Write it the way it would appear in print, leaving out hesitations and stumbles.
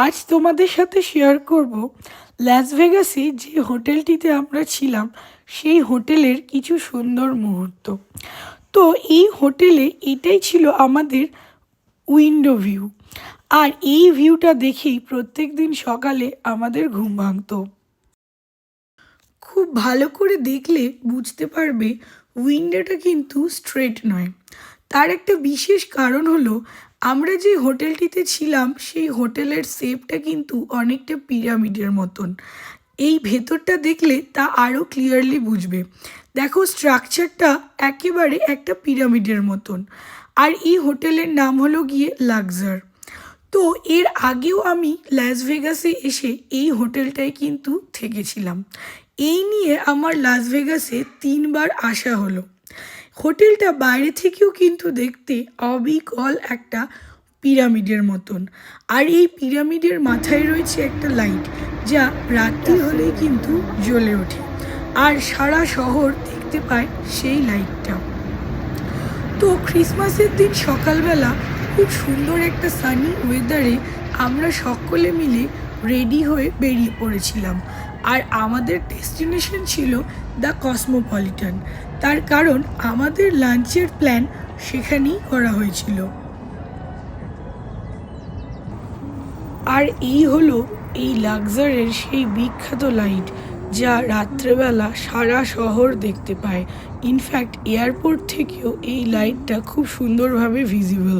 আজ তোমাদের সাথে শেয়ার করব লাস ভেগাসে যে হোটেলটিতে আমরা ছিলাম সেই হোটেলের কিছু সুন্দর মুহূর্ত। তো এই হোটেলে এটাই ছিল আমাদের উইন্ডো ভিউ, আর এই ভিউটা দেখেই প্রত্যেক দিন সকালে আমাদের ঘুম ভাঙতো। খুব ভালো করে দেখলে বুঝতে পারবে উইন্ডোটা কিন্তু স্ট্রেট নয়। তার একটা বিশেষ কারণ হলো আমরা যে হোটেলটিতে ছিলাম সেই হোটেলের শেপটা কিন্তু অনেকটা পিরামিডের মতন। এই ভেতরটা দেখলে তা আরও ক্লিয়ারলি বুঝবে। দেখো, স্ট্রাকচারটা একেবারে একটা পিরামিডের মতন। আর এই হোটেলের নাম হলো গিয়ে লাক্সার। তো এর আগেও আমি লাস ভেগাসে এসে এই হোটেলটায় কিন্তু থেকেছিলাম। এই নিয়ে আমার লাস ভেগাসে 3বার আসা হলো। হোটেলটা বাইরে থেকেও কিন্তু দেখতে অবিকল একটা পিরামিডের মতন। আর এই পিরামিডের মাথায় রয়েছে একটা লাইট, যা রাত্রি হলেই কিন্তু জ্বলে ওঠে, আর সারা শহর দেখতে পায় সেই লাইটটা। তো ক্রিসমাসের দিন সকালবেলা খুব সুন্দর একটা সানি ওয়েদারে আমরা সকলে মিলে রেডি হয়ে বেরিয়ে পড়েছিলাম। আর আমাদের ডেস্টিনেশন ছিল দ্য কসমোপলিটন। তার কারণ আমাদের লাঞ্চের প্ল্যান সেখানেই করা হয়েছিল। আর এই হলো এই লাক্সারের সেই বিখ্যাত লাইট, যা রাত্রেবেলা সারা শহর দেখতে পায়। ইনফ্যাক্ট এয়ারপোর্ট থেকেও এই লাইটটা খুব সুন্দরভাবে ভিজিবল।